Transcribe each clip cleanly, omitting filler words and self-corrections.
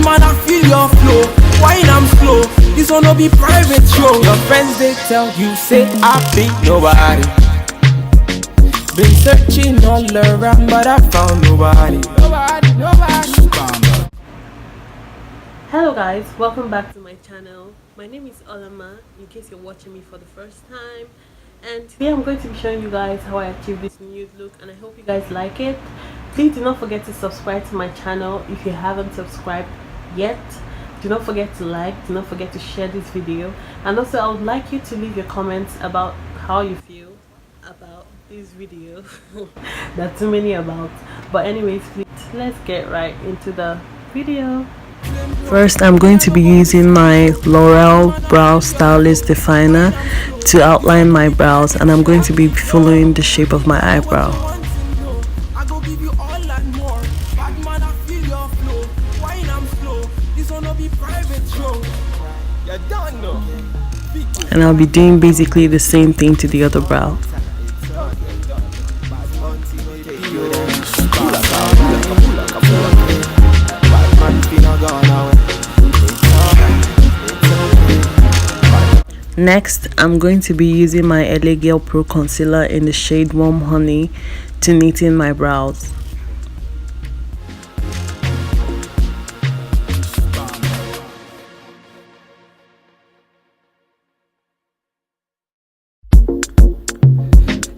man, I feel your flow. Wine I'm slow, this one no be private show. Your friends they tell you say I be nobody. Been searching all around but I found nobody. Hello guys, welcome back to my channel. My name is Olama, in case you're watching me for the first time. And today I'm going to be showing you guys how I achieved this nude look, and I hope you guys like it. Please do not forget to subscribe to my channel if you haven't subscribed yet. Do not forget to like, do not forget to share this video, and also I would like you to leave your comments about how you feel about this video. There are too many about, but anyways, please, let's get right into the video. First, I'm going to be using my L'Oreal Brow Stylist Definer to outline my brows, and I'm going to be following the shape of my eyebrow. And I'll be doing basically the same thing to the other brow. Next, I'm going to be using my LA Girl Pro Concealer in the shade Warm Honey to neaten my brows.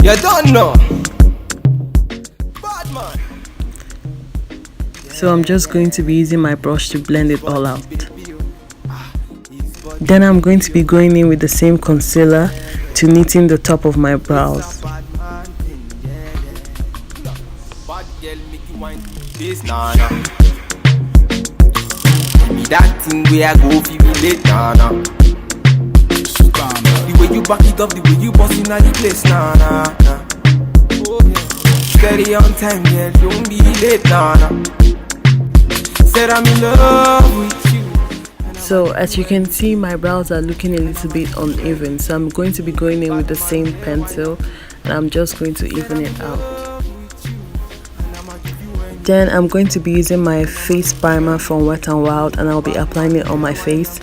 You don't know. Bad man. So I'm just going to be using my brush to blend it all out. Then I'm going to be going in with the same concealer to neaten the top of my brows. That thing where I go feel late, nah. The way you back it up, the way you bust in at the place, nah. Steady on time, yeah, don't be late, nah. Said I'm in love with you. So as you can see, my brows are looking a little bit uneven, so I'm going to be going in with the same pencil and I'm just going to even it out. Then I'm going to be using my face primer from Wet n Wild, and I'll be applying it on my face.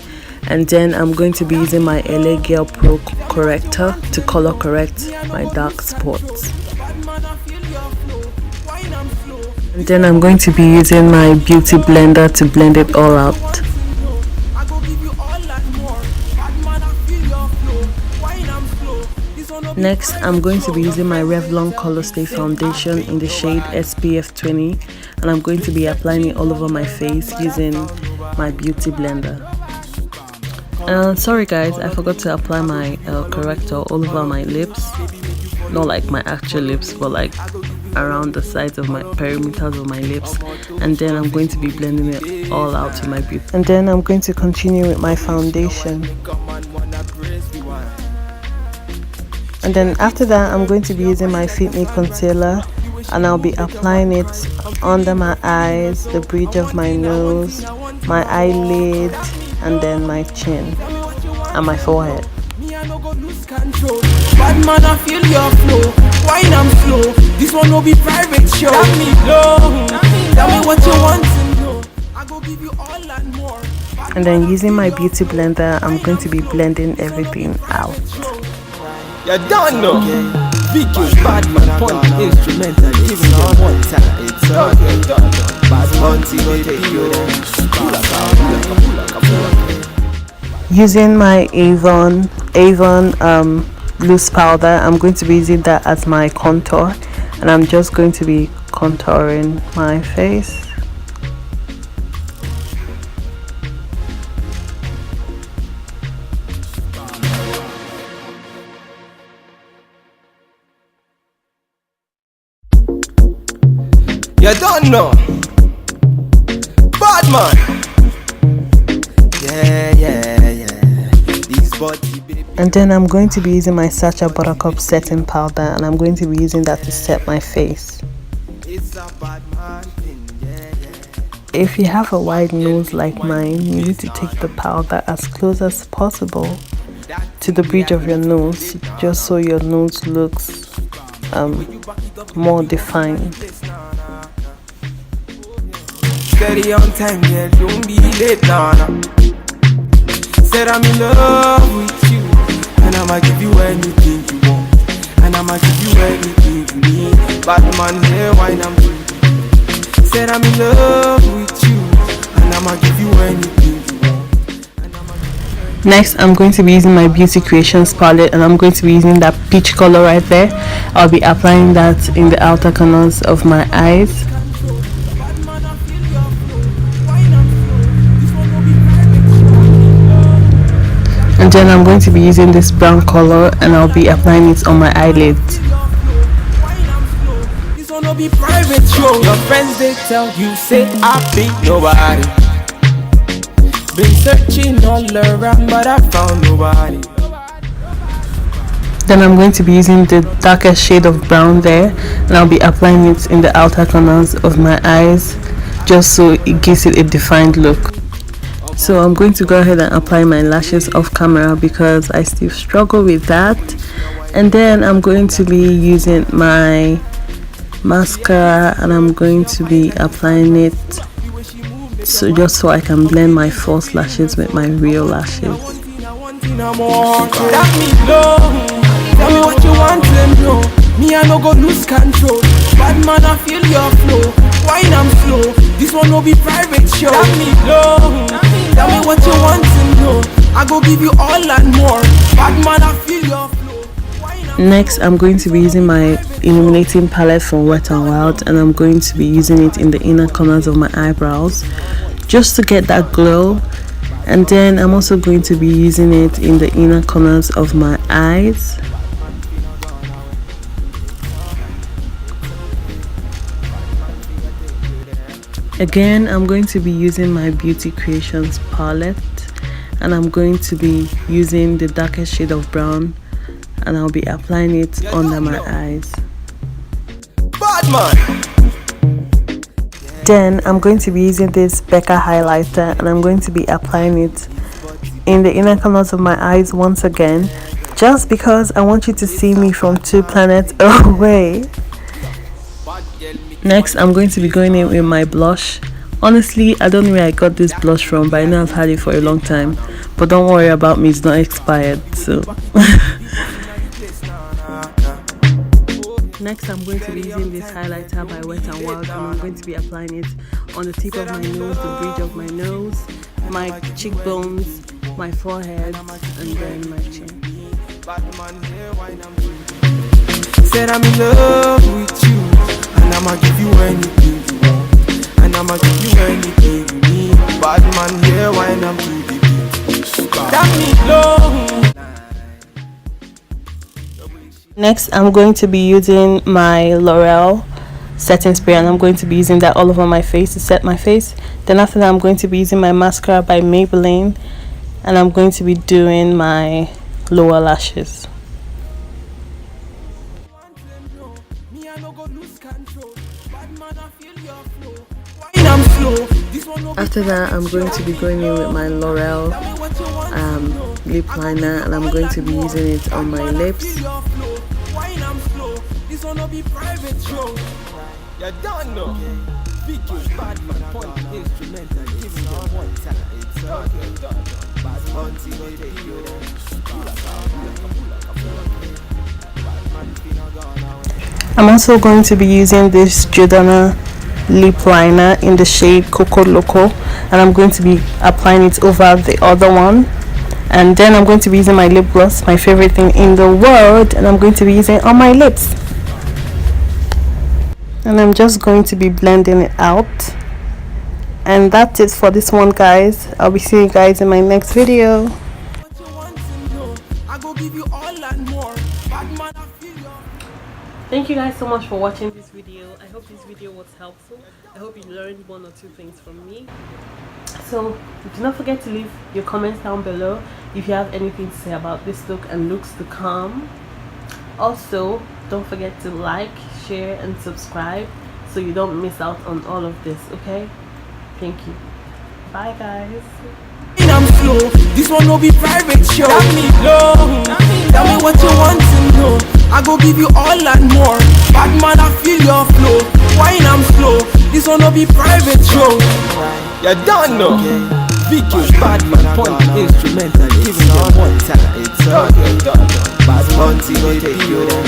And then I'm going to be using my LA Girl Pro corrector to color correct my dark spots. And then I'm going to be using my beauty blender to blend it all out. Next, I'm going to be using my Revlon Color Stay Foundation in the shade SPF 20, and I'm going to be applying it all over my face using my beauty blender. Sorry guys, I forgot to apply my corrector all over my lips. Not like my actual lips, but like around the sides of my perimeters of my lips. And then I'm going to be blending it all out to my beauty. And then I'm going to continue with my foundation. And then after that, I'm going to be using my Fit Me concealer, and I'll be applying it under my eyes, the bridge of my nose, my eyelid, and then my chin and my forehead. Bad man, I feel your flow. Wine I'm slow. This one will be private show. Tell me low. Tell me what you want to know. I go give you all and more. And then using my beauty blender, I'm going to be blending everything out. You don't know. VQ's bad man, point the instrumental, giving them one time. It's okay. Bad man, see take you there. Using my Avon loose powder, I'm going to be using that as my contour, and I'm just going to be contouring my face. You don't know. Bad man. Yeah. These body baby. And then I'm going to be using my Sacha buttercup setting powder, and I'm going to be using that to set my face. It's a bad man thing. Yeah. If you have a wide nose like mine, you need to take the powder as close as possible to the bridge of your nose, just so your nose looks more defined. steady on time, yeah, don't be late, nah, nah. Said I'm in love with you, and I'ma give you anything you want, and I'ma give you anything you need. Bad man here, wine I'm doing. Said I'm in love with you, and I'ma give you anything you want. Next, I'm going to be using my Beauty Creations palette, and I'm going to be using that peach color right there. I'll be applying that in the outer corners of my eyes. And then I'm going to be using this brown color, and I'll be applying it on my eyelids. This one will be private show. Your friends they tell you say I be nobody. Been searching all around, but I found nobody. Then I'm going to be using the darkest shade of brown there, and I'll be applying it in the outer corners of my eyes, just so it gives it a defined look. So I'm going to go ahead and apply my lashes off camera because I still struggle with that. And then I'm going to be using my mascara, and I'm going to be applying it so just so I can blend my false lashes with my real lashes. Tell me what you want to know. Me I no go lose control. Bad man I feel your flow. Wine I'm slow. This one will be private show. Tell me what you want to know. I go give you all and more. Bad man I feel your flow. Next, I'm going to be using my illuminating palette from Wet n Wild, and I'm going to be using it in the inner corners of my eyebrows just to get that glow. And then I'm also going to be using it in the inner corners of my eyes. Again, I'm going to be using my Beauty Creations palette, and I'm going to be using the darkest shade of brown, and I'll be applying it under my eyes. Bad man. Then I'm going to be using this Becca highlighter, and I'm going to be applying it in the inner corners of my eyes once again, just because I want you to see me from 2 planets away. Next, I'm going to be going in with my blush. Honestly, I don't know where I got this blush from, but I know I've had it for a long time. But don't worry about me, it's not expired. So next, I'm going to be using this highlighter by Wet n Wild, and I'm going to be applying it on the tip of my nose, the bridge of my nose, my cheekbones, my forehead, and then my chin. Said I'm in love with you, and I'ma give you anything you want, and I'ma give you anything you need. Bad man here, wine I'm to the beat. That me low. Next, I'm going to be using my L'Oreal setting spray, and I'm going to be using that all over my face to set my face. Then after that, I'm going to be using my mascara by Maybelline, and I'm going to be doing my lower lashes. After that, I'm going to be going in with my L'Oreal lip liner, and I'm going to be using it on my lips. I'm also going to be using this Jordana lip liner in the shade Coco Loco, and I'm going to be applying it over the other one. And then I'm going to be using my lip gloss, my favorite thing in the world, and I'm going to be using it on my lips. And I'm just going to be blending it out. And that's it for this one, guys. I'll be seeing you guys in my next video. Thank you guys so much for watching this video. I hope this video was helpful. I hope you learned 1 or 2 things from me. So do not forget to leave your comments down below if you have anything to say about this look and looks to come. Also, don't forget to like, share and subscribe so you don't miss out on all of this, okay? Thank you. Bye guys. I'm slow. This one will be private show. Tell me low. Tell me what you want to know. I go give you all and more. Bad man I feel your flow. Wine I'm slow. This one no be private show. You don't know. Vicky, bad man, point instrumental, giving them one time. It's okay, bad bunty, they take you down.